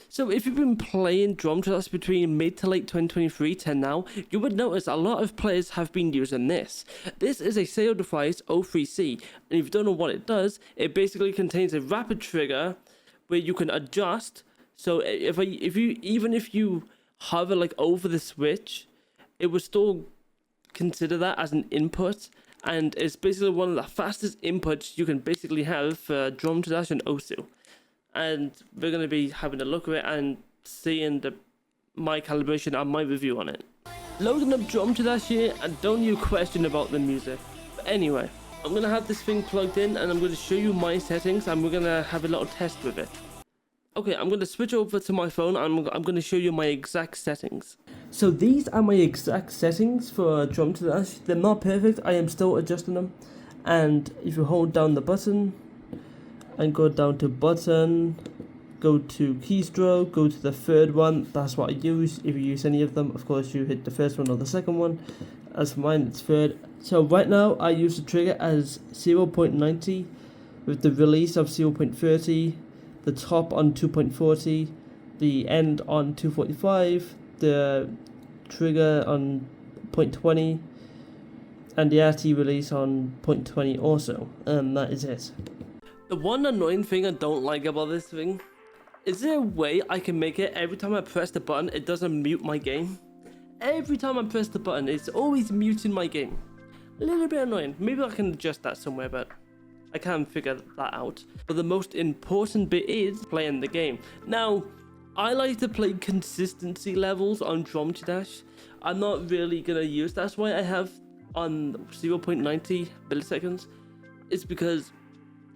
So if you've been playing drum tracks between mid to late 2023 to now, you would notice a lot of players have been using this. This is a SayoDevice 03C, and if you don't know what it does, it basically contains a rapid trigger where you can adjust. So if you hover like over the switch, it will still consider that as an input, and it's basically one of the fastest inputs you can basically have for drum dash and Osu. And we're going to be having a look at it and seeing my calibration and my review on it. Loading up drum dash here, and don't you question about the music. But anyway, I'm going to have this thing plugged in and I'm going to show you my settings, and we're going to have a little test with it. Okay, I'm going to switch over to my phone and I'm going to show you my exact settings. So these are my exact settings for drum dash. They're not perfect, I am still adjusting them. And if you hold down the button and go down to button, go to keystroke, go to the third one, that's what I use. If you use any of them, of course you hit the first one or the second one. As for mine, it's third. So right now I use the trigger as 0.90 with the release of 0.30. The top on 2.40, the end on 245, the trigger on 0.20, and the RT release on 0.20 also, and that is it. The one annoying thing I don't like about this thing, is there a way I can make it every time I press the button it doesn't mute my game? Every time I press the button it's always muting my game. A little bit annoying. Maybe I can adjust that somewhere, but I can't figure that out. But the most important bit is playing the game. Now, I like to play consistency levels on drum dash. I'm not really gonna use, that's why I have on 0.90 milliseconds. It's because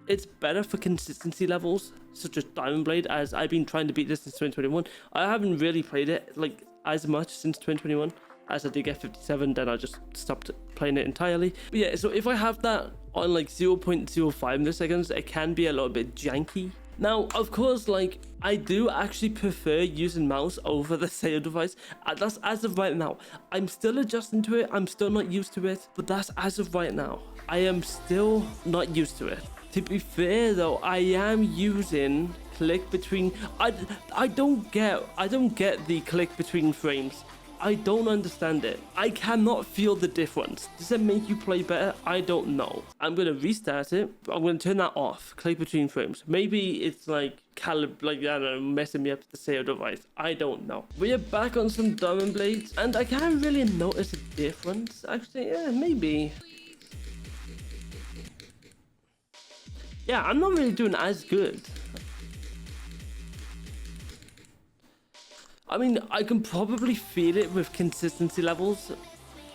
it's better for consistency levels, such as Diamond Blade, as I've been trying to beat this since 2021. I haven't really played it like as much since 2021. As I did get 57, then I just stopped playing it entirely. But yeah, so if I have that on like 0.05 milliseconds, it can be a little bit janky. Now, of course, like, I do actually prefer using mouse over the SayoDevice. That's as of right now. I'm still adjusting to it. I'm still not used to it, but that's as of right now. I am still not used to it. To be fair though, I am using click between. I don't get the click between frames. I don't understand it. I cannot feel the difference. Does it make you play better? I don't know. I'm gonna restart it, but I'm gonna turn that off. Click between frames. Maybe it's like I don't know, messing me up with the SayoDevice. I don't know. We are back on some Diamond Blades, and I can't really notice a difference. Actually, yeah, maybe. Yeah, I'm not really doing as good. I mean, I can probably feel it with consistency levels,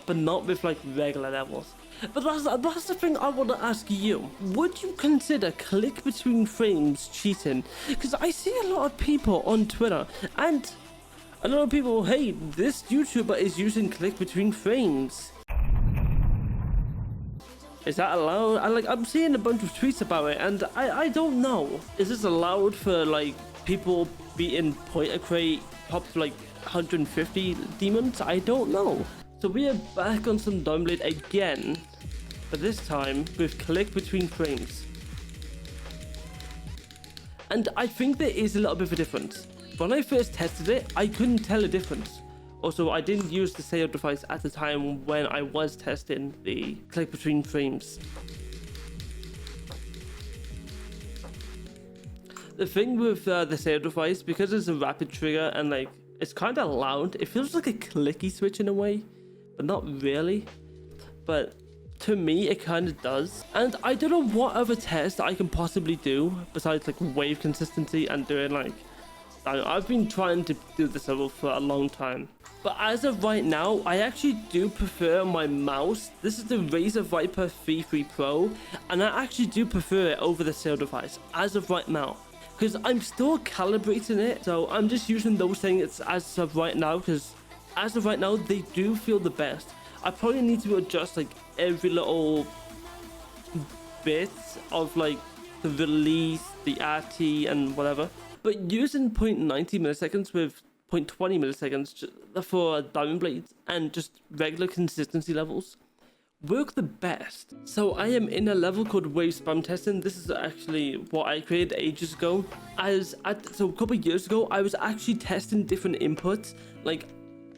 but not with like regular levels. But that's the thing I want to ask you. Would you consider click between frames cheating? Because I see a lot of people on Twitter, and a lot of people, hey, this YouTuber is using click between frames. Is that allowed? I'm seeing a bunch of tweets about it, and I don't know. Is this allowed for like people beating pointer crate up to like 150 demons? I don't know. So we are back on some Diamond Blade again, but this time with click between frames. And I think there is a little bit of a difference. When I first tested it, I couldn't tell a difference. Also, I didn't use the SayoDevice at the time when I was testing the click between frames. The thing with the SayoDevice, because it's a rapid trigger and like it's kind of loud, it feels like a clicky switch in a way, but not really. But to me, it kind of does. And I don't know what other test I can possibly do besides like wave consistency and doing like, I've been trying to do this level for a long time. But as of right now, I actually do prefer my mouse. This is the Razer Viper 3 Pro, and I actually do prefer it over the SayoDevice as of right now. Because I'm still calibrating it, so I'm just using those things as of right now, because as of right now, they do feel the best. I probably need to adjust like every little bit of like the release, the RT and whatever. But using 0.90 milliseconds with 0.20 milliseconds for Diamond Blades and just regular consistency levels work the best. So I am in a level called wave spam testing. This is actually what I created ages ago. So a couple of years ago, I was actually testing different inputs. Like,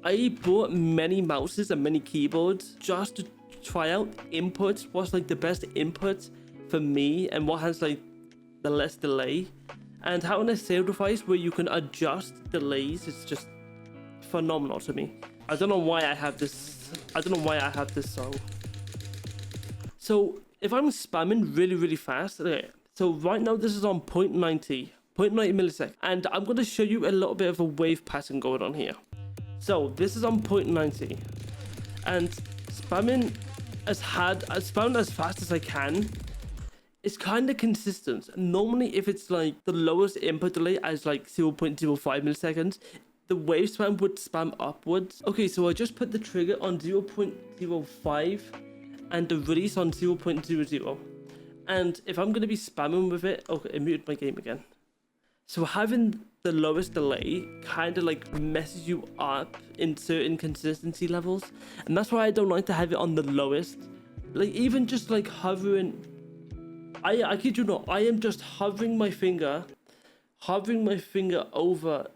I bought many mouses and many keyboards just to try out inputs, what's like the best input for me and what has like the less delay. And having a SayoDevice where you can adjust delays is just phenomenal to me. I don't know why I have this song. So if I'm spamming really fast, okay, so right now this is on 0.90 milliseconds, and I'm going to show you a little bit of a wave pattern going on here. So this is on 0.90, and spamming as fast as I can. It's kind of consistent. Normally, if it's like the lowest input delay as like 0.05 milliseconds, the wave spam would spam upwards. Okay, so I just put the trigger on 0.05 and the release on 0.00. And if I'm going to be spamming with it, okay, I muted my game again. So having the lowest delay kind of like messes you up in certain consistency levels. And that's why I don't like to have it on the lowest. Like even just like hovering, I kid you not, I am just hovering my finger over,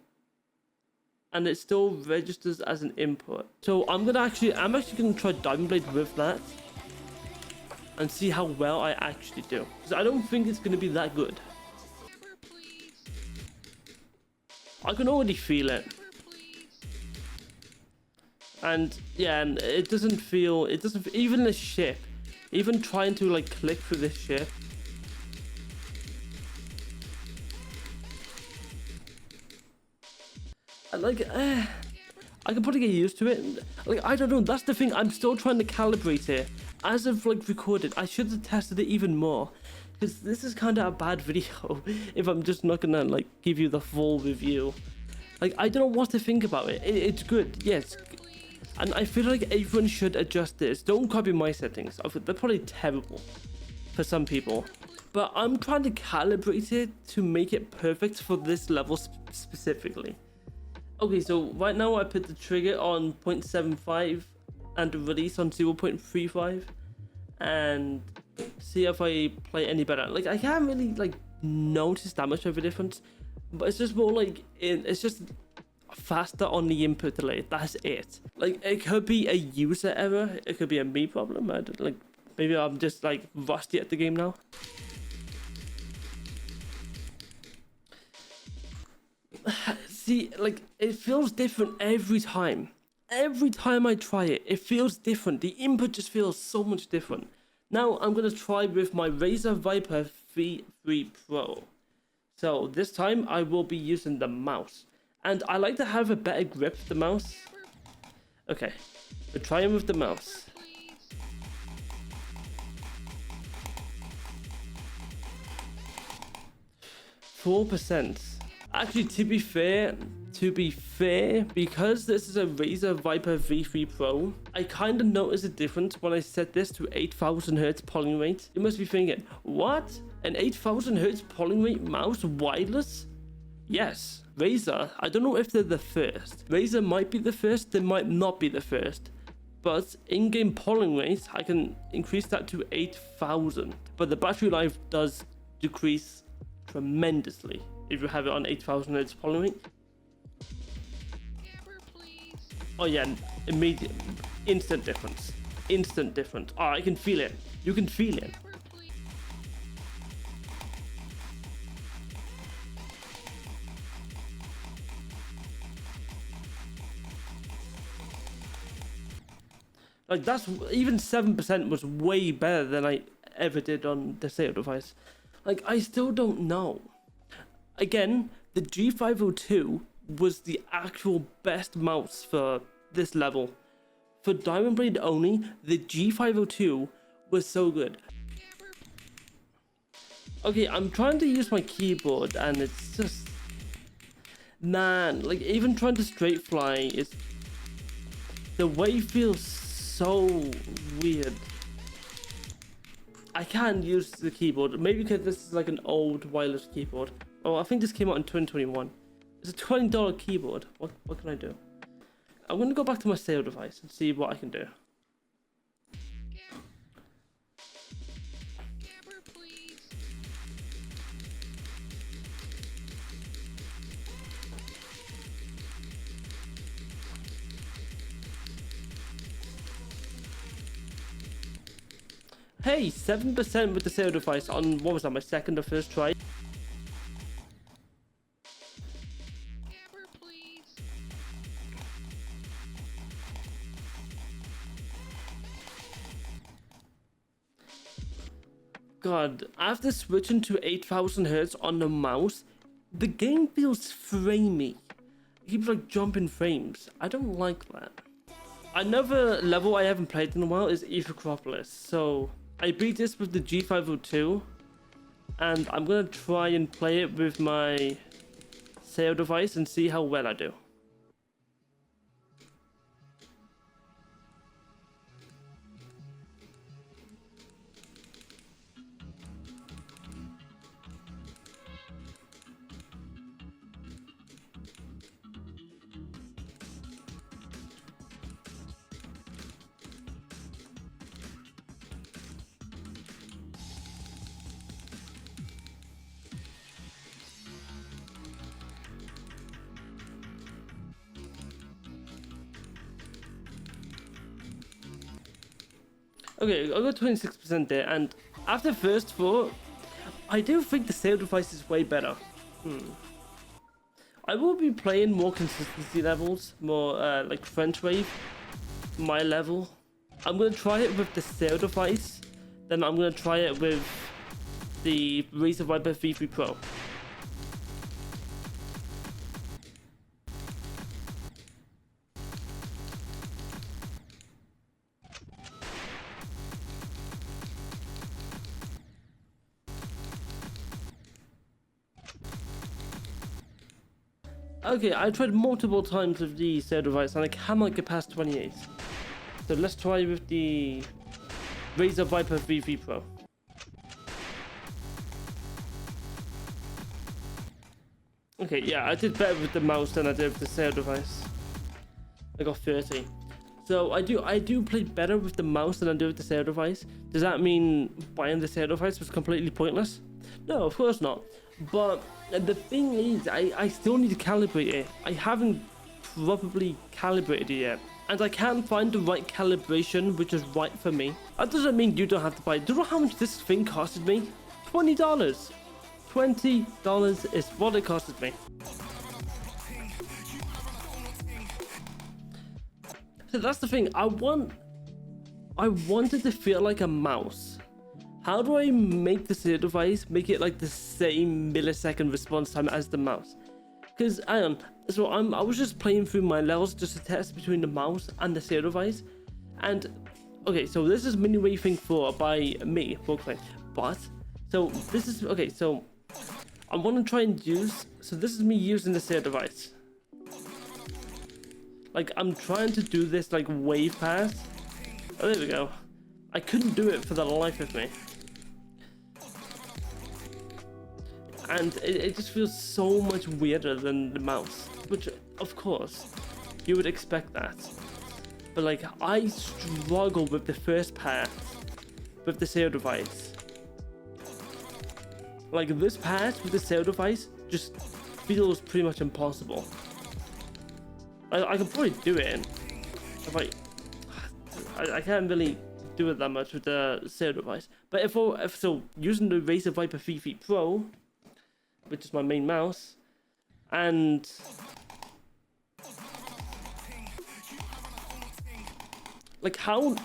and it still registers as an input. So I'm actually gonna try Diamond Blade with that and see how well I actually do, because I don't think it's gonna be that good. I can already feel it, and yeah, and it doesn't even the ship, even trying to like click through this ship. Like, I can probably get used to it. Like, I don't know, that's the thing, I'm still trying to calibrate it. As I've like recorded, I should have tested it even more, because this is kind of a bad video if I'm just not gonna like give you the full review. Like, I don't know what to think about it. It's good, yes, and I feel like everyone should adjust this. Don't copy my settings, they're probably terrible for some people, but I'm trying to calibrate it to make it perfect for this level specifically. Okay, so right now I put the trigger on 0.75 and the release on 0.35, and see if I play any better. Like, I can't really like notice that much of a difference, but it's just more like it's just faster on the input delay. That's it. Like, it could be a user error, it could be a me problem. I don't, like, maybe I'm just like rusty at the game now. See, like, it feels different every time. Every time I try it, it feels different. The input just feels so much different. Now I'm gonna try with my Razer Viper V3 Pro. So this time I will be using the mouse, and I like to have a better grip with the mouse. Okay, we're trying with the mouse. %. Actually, to be fair, because this is a Razer Viper V3 Pro, I kind of noticed a difference when I set this to 8000 Hz polling rate. You must be thinking, what? An 8000 Hz polling rate mouse wireless? Yes, Razer. I don't know if they're the first. Razer might be the first, they might not be the first. But in-game polling rate, I can increase that to 8000. But the battery life does decrease tremendously if you have it on 8000 Hz polling rate. Oh yeah, immediate, instant difference. Oh, I can feel it. You can feel it. Like, that's even 7% was way better than I ever did on the SayoDevice. Like, I still don't know. Again, the G502 was the actual best mouse for this level. For Diamond Blade only, the G502 was so good. Okay, I'm trying to use my keyboard and it's just, man, like, even trying to straight fly is, the wave feels so weird. I can't use the keyboard, maybe because this is like an old wireless keyboard. Oh, I think this came out in 2021. It's a $20 keyboard. What can I do? I'm gonna go back to my SayoDevice and see what I can do. Hey, 7% with the SayoDevice on, what was that, my second or first try? Gamer, please. God, after switching to 8000 Hz on the mouse, the game feels framey. It keeps like jumping frames. I don't like that. Another level I haven't played in a while is Acropolis. So I beat this with the G502, and I'm gonna try and play it with my SayoDevice and see how well I do. Okay, I got 26% there, and after first four, I do think the SayoDevice is way better. I will be playing more consistency levels, more like French Wave, my level. I'm gonna try it with the SayoDevice, then I'm gonna try it with the Razer Viper V3 Pro. Okay, I tried multiple times with the SayoDevice and I cannot get past 28. So let's try with the Razer Viper V3 Pro. Okay, yeah, I did better with the mouse than I did with the SayoDevice. I got 30. So I do play better with the mouse than I do with the SayoDevice. Does that mean buying the SayoDevice was completely pointless? No, of course not. But the thing is, I still need to calibrate it. I haven't properly calibrated it yet. And I can't find the right calibration which is right for me. That doesn't mean you don't have to buy it. Do you know how much this thing costed me? $20. $20 is what it costed me. So that's the thing. I wanted to feel like a mouse. How do I make the SayoDevice make it like the same millisecond response time as the mouse? Because I was just playing through my levels just to test between the mouse and the SayoDevice, and okay, so this is Mini Waving 4 by me, MorgFlame. But so this is okay. So I want to try and use. So this is me using the SayoDevice. Like I'm trying to do this like wave pass. Oh, there we go. I couldn't do it for the life of me. And it just feels so much weirder than the mouse, which of course you would expect that. But like I struggle with the first part with the SayoDevice. Like this part with the SayoDevice just feels pretty much impossible. I can probably do it. If I can't really do it that much with the SayoDevice. But if using the Razer Viper V3 Pro, which is my main mouse, and like how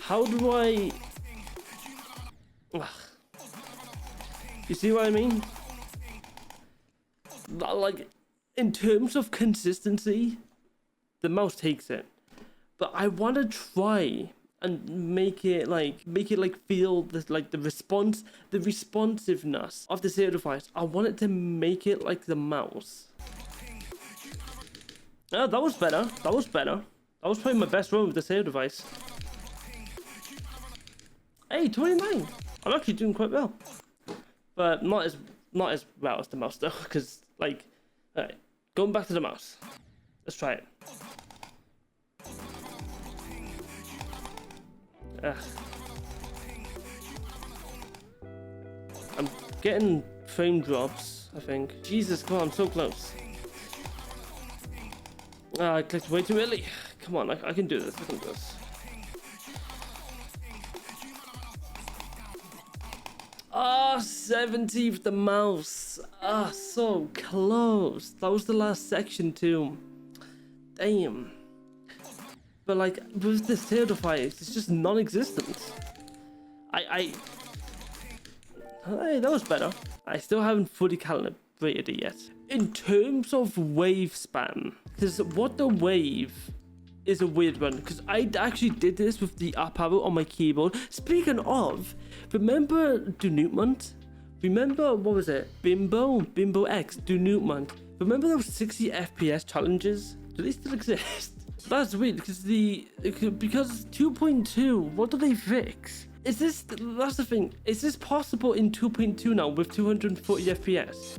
do I? Ugh. You see what I mean? Like in terms of consistency, the mouse takes it. But I want to try and make it feel this, like the responsiveness of the SayoDevice. I want it to make it like the mouse. Oh, that was better. That was better. I was playing my best run with the SayoDevice. Hey, 29. I'm actually doing quite well, but not as well as the mouse though. Because like, alright, going back to the mouse. Let's try it. I'm getting frame drops, I think. Jesus, come on, I'm so close. I clicked way too early. Come on, I can do this. I can do this. Ah, 70 with the mouse. Ah, so close. That was the last section too. Damn. But like with the SayoDevice, it's just non-existent. Hey, that was better. I still haven't fully calibrated it yet. In terms of wave span, because what the wave is a weird one, because I actually did this with the up arrow on my keyboard. Speaking of, remember Denouement? Remember, what was it? Bimbo X, Denouement. Remember those 60 FPS challenges? Do they still exist? That's weird, because 2.2, what do they fix? That's the thing, is this possible in 2.2 now with 240 FPS?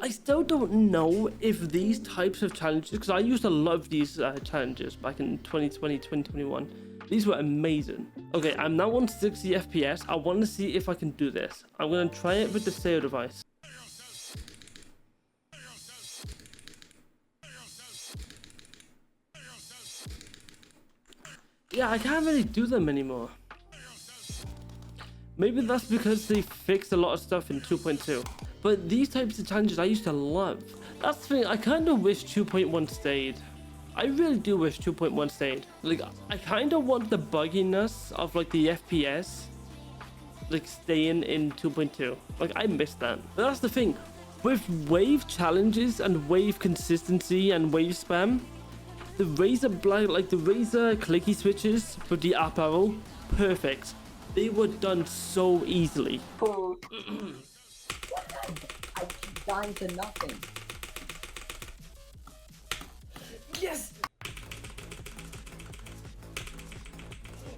I still don't know if these types of challenges, because I used to love these challenges back in 2020, 2021. These were amazing. Okay, I'm now on 60 FPS. I want to see if I can do this. I'm going to try it with the SayoDevice. Yeah, I can't really do them anymore. Maybe that's because they fixed a lot of stuff in 2.2. But these types of challenges I used to love. That's the thing, I kind of wish 2.1 stayed. I really do wish 2.1 stayed. Like, I kind of want the bugginess of like the FPS, like staying in 2.2. Like, I miss that. But that's the thing, with wave challenges and wave consistency and wave spam, the razer clicky switches for the up arrow, perfect. They were done so easily. I keep dying to nothing. Yes!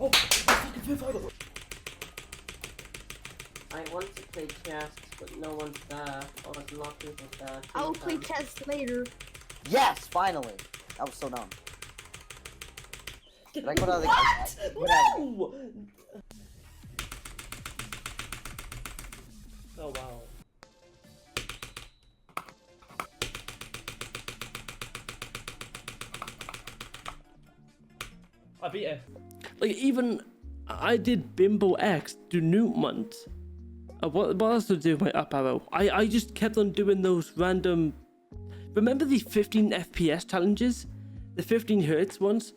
Oh, I want to play chess, but no one's there. Or there's a lot of people there. I'll play chess later. Yes, finally! That was so dumb. Did I go to the No! Oh wow. I beat it. Like, even I did Bimbo X, Denouement. What else to do with my up arrow? I just kept on doing those random. Remember the 15 FPS challenges? The 15 Hertz ones?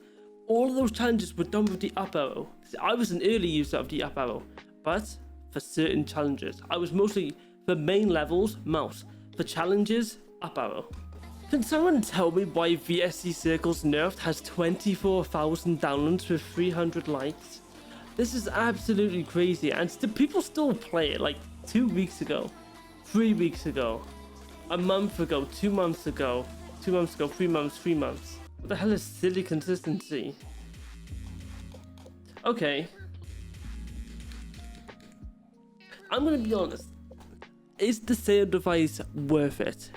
All of those challenges were done with the up arrow. I was an early user of the up arrow, but for certain challenges. I was mostly, for main levels, mouse. For challenges, up arrow. Can someone tell me why VSC Circles Nerfed has 24,000 downloads with 300 likes? This is absolutely crazy, and people still play it. Like 2 weeks ago, 3 weeks ago, a month ago, 2 months ago, 2 months ago, 3 months, 3 months. What the hell is silly consistency? Okay. I'm gonna be honest. Is the SayoDevice worth it?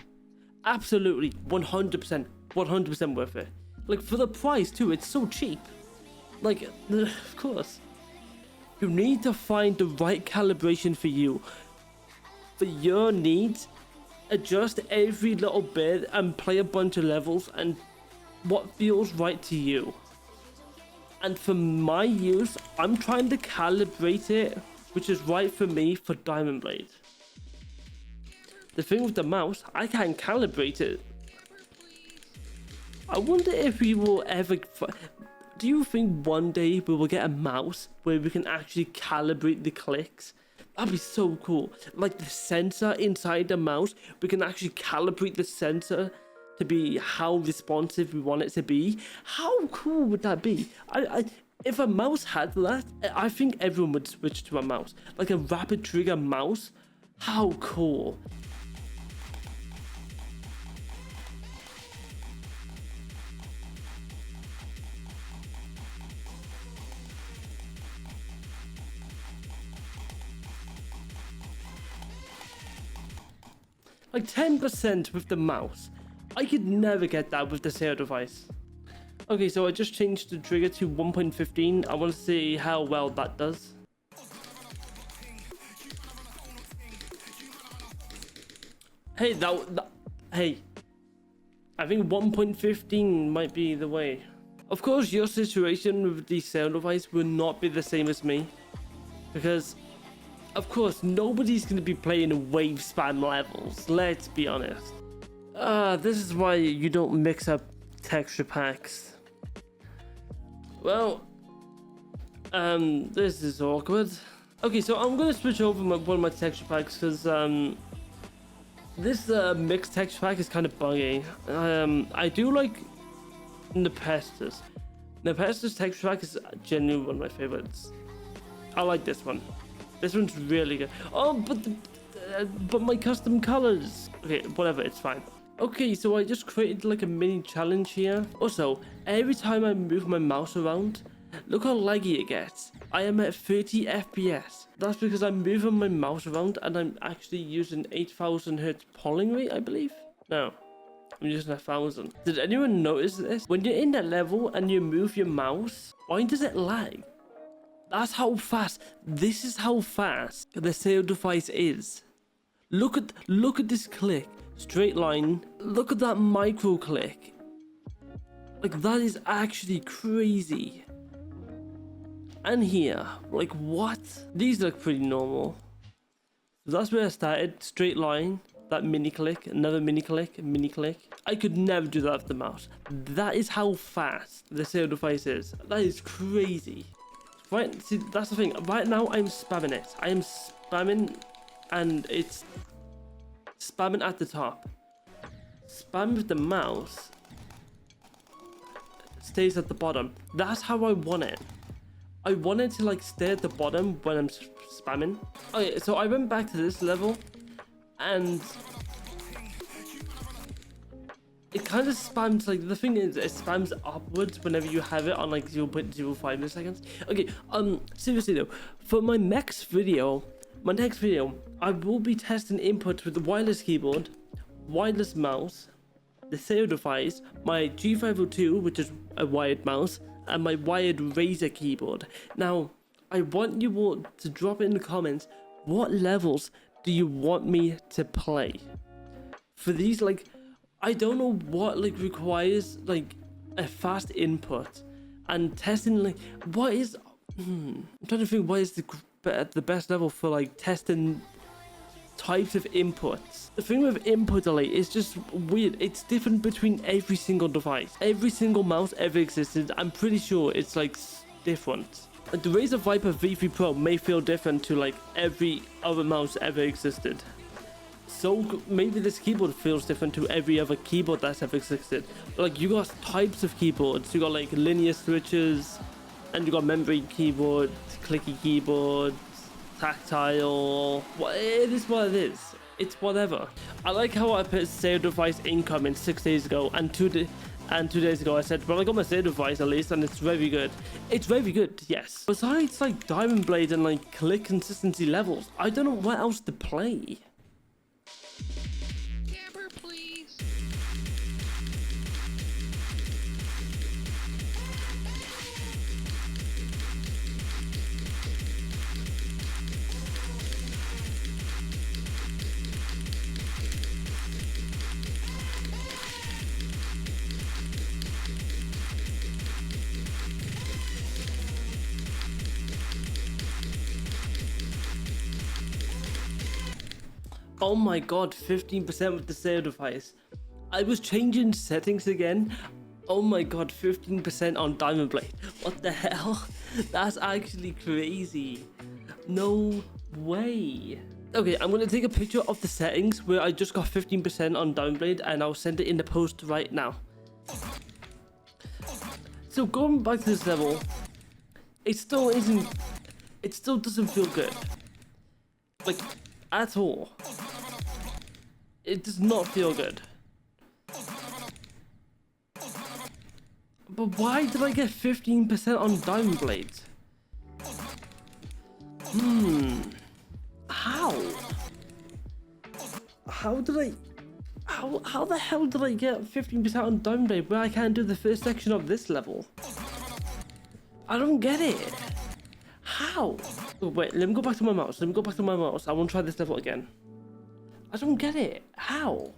Absolutely, 100%, 100% worth it. Like, for the price too, it's so cheap. Like, of course. You need to find the right calibration for you. For your needs, adjust every little bit and play a bunch of levels and what feels right to you. And for my use, I'm trying to calibrate it, which is right for me for Diamond Blade. The thing with the mouse, I can't calibrate it. I wonder if we will ever... Do you think one day we will get a mouse where we can actually calibrate the clicks? That'd be so cool. Like the sensor inside the mouse, we can actually calibrate the sensor to be how responsive we want it to be. How cool would that be? If a mouse had that, I think everyone would switch to a mouse. Like a rapid trigger mouse. How cool. Like 10% with the mouse. I could never get that with the SayoDevice. Okay, so I just changed the trigger to 1.15. I want to see how well that does. Hey, hey. I think 1.15 might be the way. Of course, your situation with the SayoDevice will not be the same as me. because of course nobody's going to be playing wave spam levels, let's be honest. This is why you don't mix up texture packs. Well, this is awkward. Okay, so I'm gonna switch over one of my texture packs because this mixed texture pack is kind of buggy. I do like Nepestus. Nepestus texture pack is genuinely one of my favorites. I like this one. This one's really good. Oh, but my custom colors. Okay, whatever, it's fine. Okay, so I just created like a mini challenge here. Also, every time I move my mouse around, look how laggy it gets. I am at 30 FPS. That's because I'm moving my mouse around and I'm actually using 8000 Hz polling rate, I believe. No, I'm using 1000. Did anyone notice this? When you're in that level and you move your mouse, why does it lag? That's how fast. This is how fast the SayoDevice is. Look at this click. Straight line. Look at that micro click. Like, that is actually crazy. And here, like, what? These look pretty normal. So that's where I started. Straight line, that mini click, another mini click, mini click. I could never do that with the mouse. That is how fast the SayoDevice is. That is crazy. Right, see, that's the thing. Right now, I'm spamming it. I am spamming, and it's spamming at the top. Spam with the mouse stays at the bottom. That's how I want it. I want it to like stay at the bottom when I'm spamming. Okay, so I went back to this level and it kind of spams, like, the thing is, it spams upwards whenever you have it on like 0.05 milliseconds. Okay, seriously though, for my next video, I will be testing inputs with the wireless keyboard, wireless mouse, the SayoDevice, my G502, which is a wired mouse, and my wired razer keyboard. Now, I want you all to drop in the comments, what levels do you want me to play? For these, like, I don't know what like requires like a fast input and testing, like, what is I'm trying to think what is the best level for like testing types of inputs. The thing with input delay is just weird. It's different between every single device. Every single mouse ever existed, I'm pretty sure it's like different. Like the Razer Viper V3 Pro may feel different to like every other mouse ever existed. So maybe this keyboard feels different to every other keyboard that's ever existed. Like, you got types of keyboards. You got like linear switches, and you got memory keyboards, clicky keyboards, tactile. It is what it is. It's whatever. I like how I put SayoDevice incoming 6 days ago, and 2 days ago I said, well, I got my SayoDevice at least, and it's very good. It's very good, yes. Besides like Diamond Blade and like click consistency levels, I don't know what else to play. Gamer, please. Oh my god, 15% with the SayoDevice. I was changing settings again. Oh my god, 15% on Diamond Blade. What the hell? That's actually crazy. No way. Okay, I'm gonna take a picture of the settings where I just got 15% on Diamond Blade, and I'll send it in the post right now. So going back to this level, it still doesn't feel good. Like, at all. It does not feel good. But why did I get 15% on Diamond Blade? How? How the hell did I get 15% on Diamond Blade where I can't do the first section of this level? I don't get it. How? Oh, wait, let me go back to my mouse. I want to try this level again. I don't get it. How?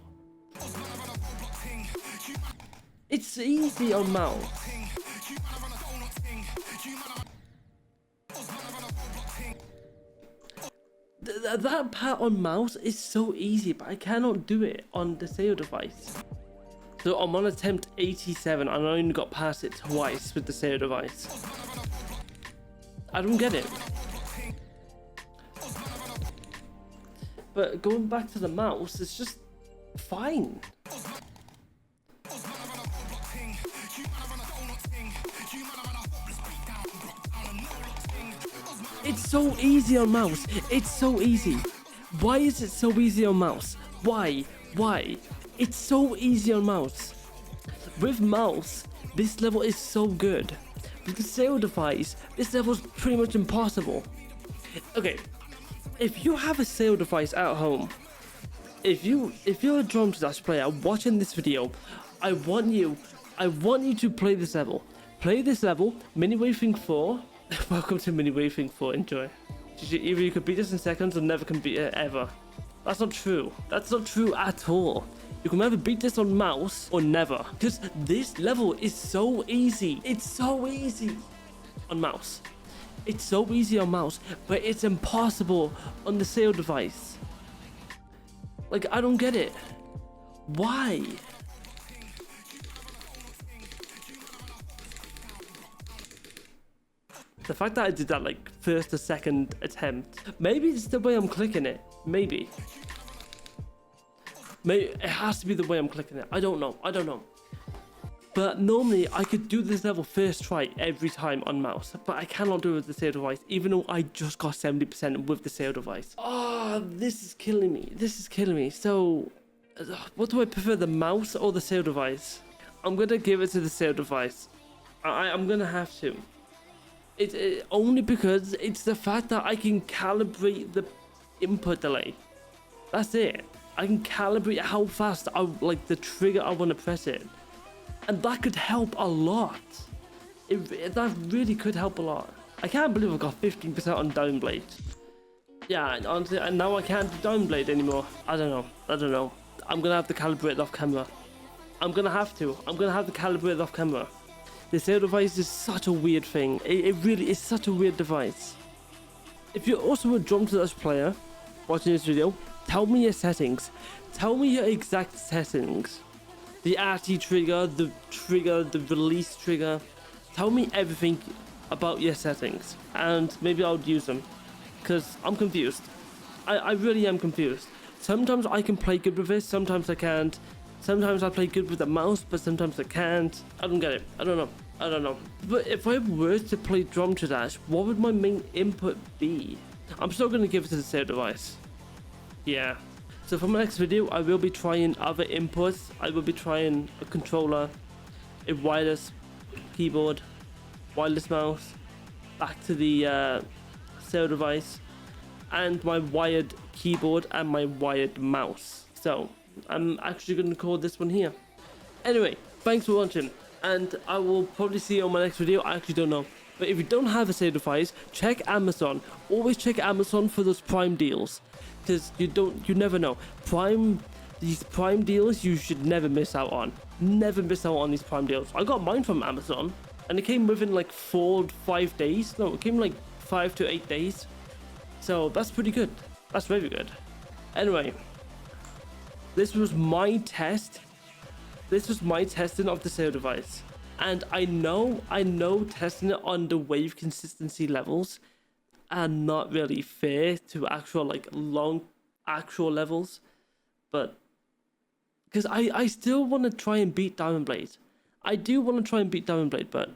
It's easy on mouse. That part on mouse is so easy, but I cannot do it on the SayoDevice. So I'm on attempt 87 and I only got past it twice with the SayoDevice. I don't get it. But going back to the mouse, it's just fine. It's so easy on mouse. It's so easy. Why is it so easy on mouse? Why? It's so easy on mouse. With mouse, this level is so good. With the SayoDevice, this level is pretty much impossible. Okay, if you have a SayoDevice at home, if you're a Drum Slash player watching this video, I want you to play this level. Play this level, Mini Waving 4. Welcome to Mini Waving 4, enjoy. Either you could beat this in seconds or never can beat it ever. That's not true. That's not true at all. You can never beat this on mouse or never. Because this level is so easy. It's so easy on mouse. It's so easy on mouse, but it's impossible on the SayoDevice. Like, I don't get it. Why? The fact that I did that like first or second attempt. Maybe it's the way I'm clicking it. Maybe it has to be the way I'm clicking it. I don't know. But normally I could do this level first try every time on mouse, but I cannot do it with the SayoDevice, even though I just got 70% with the SayoDevice. Oh, this is killing me. So what do I prefer, the mouse or the SayoDevice? I'm gonna give it to the SayoDevice. I'm gonna have to. It only because it's the fact that I can calibrate the input delay. That's it. I can calibrate how fast I like the trigger I want to press it, and that could help a lot. That really could help a lot. I can't believe I got 15% on downblade. Yeah, honestly, and now I can't do downblade anymore. I don't know. I'm gonna have to calibrate it off camera. I'm gonna have to calibrate it off camera. The SayoDevice is such a weird thing. It really is such a weird device. If you're also a Drum Slash player watching this video, tell me your settings. Tell me your exact settings. The RT trigger, the release trigger. Tell me everything about your settings, and maybe I'll use them, because I'm confused. I really am confused. Sometimes I can play good with this, sometimes I can't. Sometimes I play good with the mouse, but sometimes I can't. I don't get it. I don't know. But if I were to play Drum Slash, what would my main input be? I'm still going to give it to the SayoDevice. Yeah. So for my next video, I will be trying other inputs. I will be trying a controller, a wireless keyboard, wireless mouse, back to the SayoDevice, and my wired keyboard and my wired mouse. So I'm actually going to call this one here. Anyway, thanks for watching, and I will probably see you on my next video. I actually don't know. But if you don't have a SayoDevice, check Amazon. Always check Amazon for those Prime deals, because you never know. These Prime deals you should never miss out on. Never miss out on these Prime deals. I got mine from Amazon, and it came within like 4 to 5 days. No, it came like 5 to 8 days. So that's pretty good. That's very good. Anyway, this was my test. This was my testing of the SayoDevice. And I know testing it on the wave consistency levels are not really fair to actual like long actual levels, but because I still want to try and beat Diamond Blade. I do want to try and beat Diamond Blade, but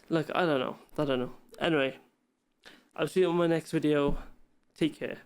like I don't know. Anyway, I'll see you on my next video. Take care.